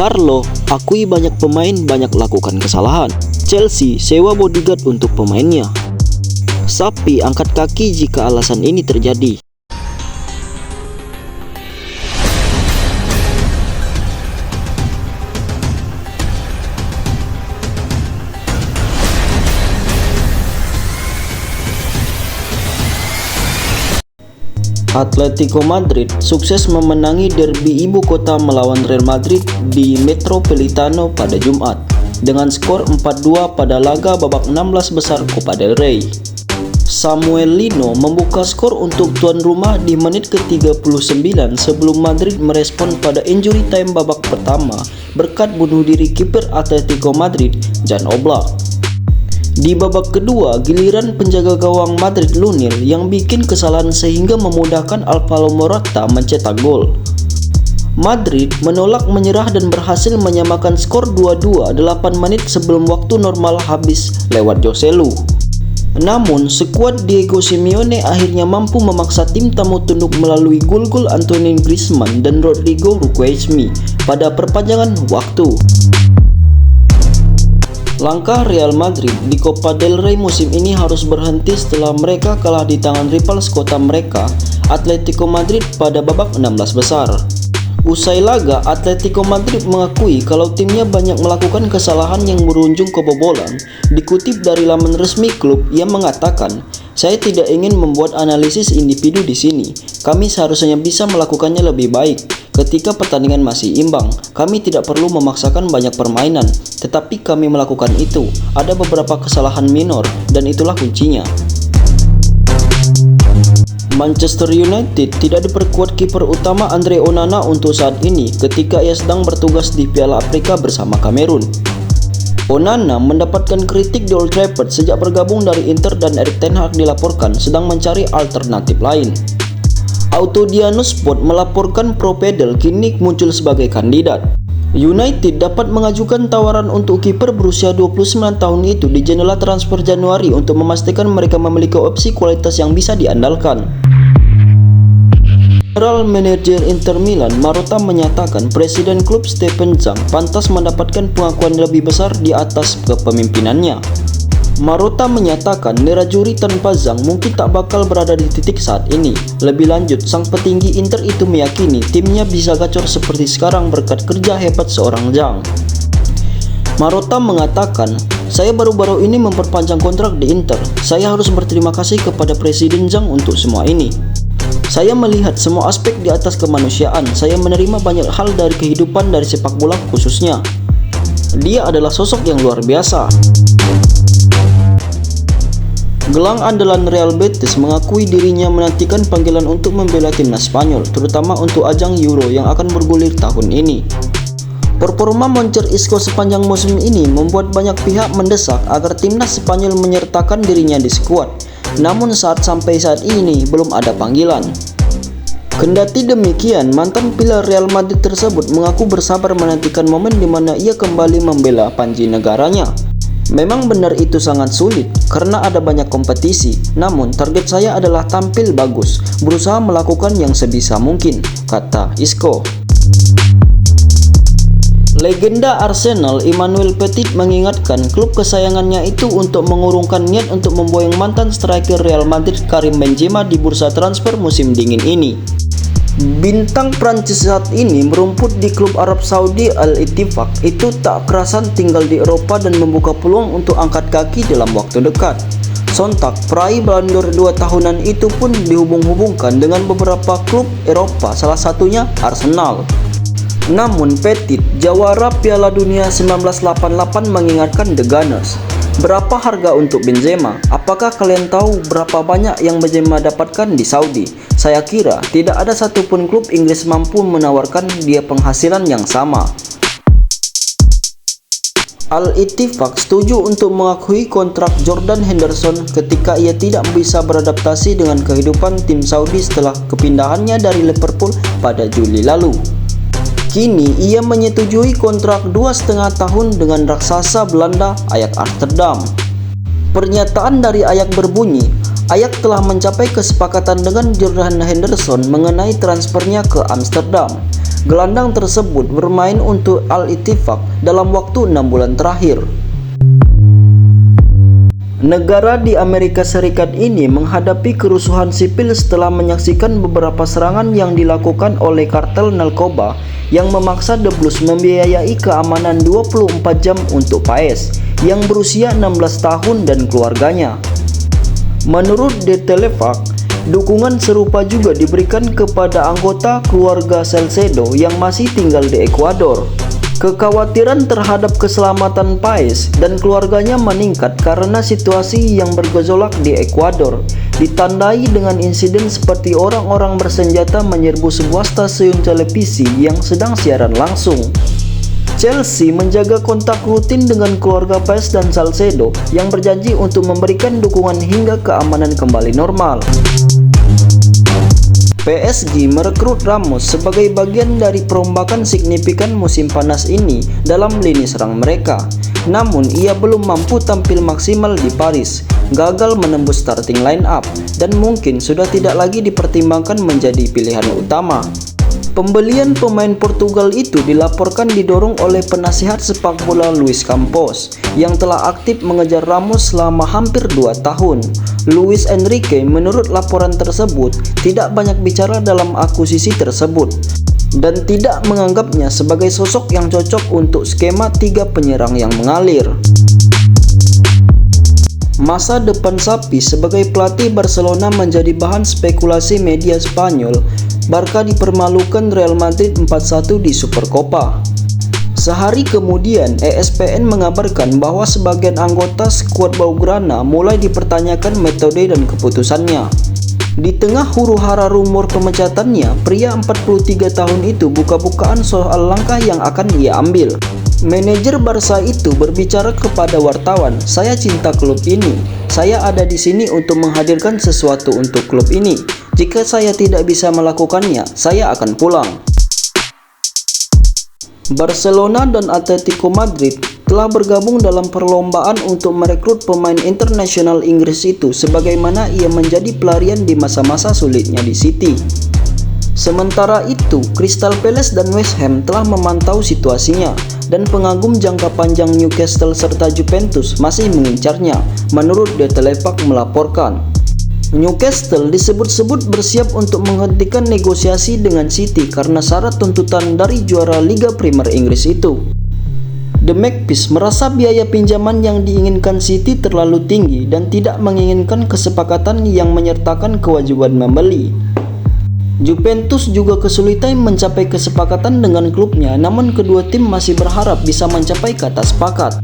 Carlo akui banyak pemain banyak lakukan kesalahan. Chelsea sewa bodyguard untuk pemainnya. Sapi angkat kaki jika alasan ini terjadi. Atletico Madrid sukses memenangi derby ibu kota melawan Real Madrid di Metropolitano pada Jumat dengan skor 4-2 pada laga babak 16 besar Copa del Rey. Samuel Lino membuka skor untuk tuan rumah di menit ke-39 sebelum Madrid merespon pada injury time babak pertama berkat bunuh diri kiper Atletico Madrid, Jan Oblak. Di babak kedua, giliran penjaga gawang Madrid Lunil yang bikin kesalahan sehingga memudahkan Alvaro Morata mencetak gol. Madrid menolak menyerah dan berhasil menyamakan skor 2-2 8 menit sebelum waktu normal habis lewat Joselu. Namun, skuad Diego Simeone akhirnya mampu memaksa tim tamu tunduk melalui gol-gol Antoine Griezmann dan Rodrigo Ruquezmi pada perpanjangan waktu. Langkah Real Madrid di Copa del Rey musim ini harus berhenti setelah mereka kalah di tangan rival sekota mereka, Atletico Madrid pada babak 16 besar. Usai laga, Atletico Madrid mengakui kalau timnya banyak melakukan kesalahan yang berujung kebobolan. Dikutip dari laman resmi klub, ia mengatakan, "Saya tidak ingin membuat analisis individu di sini. Kami seharusnya bisa melakukannya lebih baik. Ketika pertandingan masih imbang, kami tidak perlu memaksakan banyak permainan, tetapi kami melakukan itu. Ada beberapa kesalahan minor, dan itulah kuncinya." Manchester United tidak diperkuat kiper utama Andre Onana untuk saat ini ketika ia sedang bertugas di Piala Afrika bersama Kamerun. Onana mendapatkan kritik di Old Trafford sejak bergabung dari Inter dan Erik ten Hag dilaporkan sedang mencari alternatif lain. Autodiano Sport melaporkan Propedel kini muncul sebagai kandidat. United dapat mengajukan tawaran untuk kiper berusia 29 tahun itu di jendela transfer Januari untuk memastikan mereka memiliki opsi kualitas yang bisa diandalkan. General Manager Inter Milan Marotta menyatakan Presiden klub Stephen Zhang pantas mendapatkan pengakuan lebih besar di atas kepemimpinannya. Marotta menyatakan Nerazzurri tanpa Zhang mungkin tak bakal berada di titik saat ini. Lebih lanjut, sang petinggi Inter itu meyakini timnya bisa gacor seperti sekarang berkat kerja hebat seorang Zhang. Marotta mengatakan, "Saya baru-baru ini memperpanjang kontrak di Inter. Saya harus berterima kasih kepada Presiden Zhang untuk semua ini. Saya melihat semua aspek di atas kemanusiaan. Saya menerima banyak hal dari kehidupan dari sepak bola khususnya. Dia adalah sosok yang luar biasa." Gelang andalan Real Betis mengakui dirinya menantikan panggilan untuk membela timnas Spanyol, terutama untuk ajang Euro yang akan bergulir tahun ini. Performa moncer Isco sepanjang musim ini membuat banyak pihak mendesak agar timnas Spanyol menyertakan dirinya di skuad. Namun sampai saat ini belum ada panggilan. Kendati demikian, mantan pilar Real Madrid tersebut mengaku bersabar menantikan momen di mana ia kembali membela panji negaranya. "Memang benar itu sangat sulit karena ada banyak kompetisi, namun target saya adalah tampil bagus, berusaha melakukan yang sebisa mungkin," kata Isco. Legenda Arsenal Emmanuel Petit mengingatkan klub kesayangannya itu untuk mengurungkan niat untuk memboyong mantan striker Real Madrid Karim Benzema di bursa transfer musim dingin ini. Bintang Prancis saat ini merumput di klub Arab Saudi Al-Ittifaq itu tak kerasan tinggal di Eropa dan membuka peluang untuk angkat kaki dalam waktu dekat. Sontak, peraih Ballon d'Or 2 tahunan itu pun dihubung-hubungkan dengan beberapa klub Eropa, salah satunya Arsenal. Namun Petit, jawara Piala Dunia 1988 mengingatkan The Gunners, "Berapa harga untuk Benzema? Apakah kalian tahu berapa banyak yang Benzema dapatkan di Saudi? Saya kira tidak ada satupun klub Inggris mampu menawarkan dia penghasilan yang sama." Al-Ittifaq setuju untuk mengakui kontrak Jordan Henderson ketika ia tidak bisa beradaptasi dengan kehidupan tim Saudi setelah kepindahannya dari Liverpool pada Juli lalu. Kini ia menyetujui kontrak 2,5 tahun dengan raksasa Belanda Ajax Amsterdam. Pernyataan dari Ajax berbunyi, Ajax telah mencapai kesepakatan dengan Jordan Henderson mengenai transfernya ke Amsterdam. Gelandang tersebut bermain untuk Al-Ittifaq dalam waktu 6 bulan terakhir. Negara di Amerika Serikat ini menghadapi kerusuhan sipil setelah menyaksikan beberapa serangan yang dilakukan oleh kartel narkoba yang memaksa The Blues membiayai keamanan 24 jam untuk Paez yang berusia 16 tahun dan keluarganya. Menurut The Telefax, dukungan serupa juga diberikan kepada anggota keluarga Salcedo yang masih tinggal di Ekuador. Kekhawatiran terhadap keselamatan Paez dan keluarganya meningkat karena situasi yang bergejolak di Ekuador, ditandai dengan insiden seperti orang-orang bersenjata menyerbu sebuah stasiun televisi yang sedang siaran langsung. Chelsea menjaga kontak rutin dengan keluarga Paez dan Salcedo yang berjanji untuk memberikan dukungan hingga keamanan kembali normal. PSG merekrut Ramos sebagai bagian dari perombakan signifikan musim panas ini dalam lini serang mereka. Namun ia belum mampu tampil maksimal di Paris, gagal menembus starting line up, dan mungkin sudah tidak lagi dipertimbangkan menjadi pilihan utama. Pembelian pemain Portugal itu dilaporkan didorong oleh penasihat sepak bola Luis Campos yang telah aktif mengejar Ramos selama hampir 2 tahun. Luis Enrique menurut laporan tersebut tidak banyak bicara dalam akuisisi tersebut dan tidak menganggapnya sebagai sosok yang cocok untuk skema 3 penyerang yang mengalir. Masa depan Xavi sebagai pelatih Barcelona menjadi bahan spekulasi media Spanyol. Barca dipermalukan Real Madrid 4-1 di Supercopa. Sehari kemudian, ESPN mengabarkan bahwa sebagian anggota skuad Blaugrana mulai dipertanyakan metode dan keputusannya. Di tengah huru-hara rumor pemecatannya, pria 43 tahun itu buka-bukaan soal langkah yang akan ia ambil. Manajer Barca itu berbicara kepada wartawan, "Saya cinta klub ini. Saya ada di sini untuk menghadirkan sesuatu untuk klub ini. Jika saya tidak bisa melakukannya, saya akan pulang." Barcelona dan Atletico Madrid telah bergabung dalam perlombaan untuk merekrut pemain internasional Inggris itu sebagaimana ia menjadi pelarian di masa-masa sulitnya di City. Sementara itu, Crystal Palace dan West Ham telah memantau situasinya dan pengagum jangka panjang Newcastle serta Juventus masih mengincarnya, menurut The Telefax melaporkan. Newcastle disebut-sebut bersiap untuk menghentikan negosiasi dengan City karena syarat tuntutan dari juara Liga Premier Inggris itu. The Magpies merasa biaya pinjaman yang diinginkan City terlalu tinggi dan tidak menginginkan kesepakatan yang menyertakan kewajiban membeli. Juventus juga kesulitan mencapai kesepakatan dengan klubnya, namun kedua tim masih berharap bisa mencapai kata sepakat.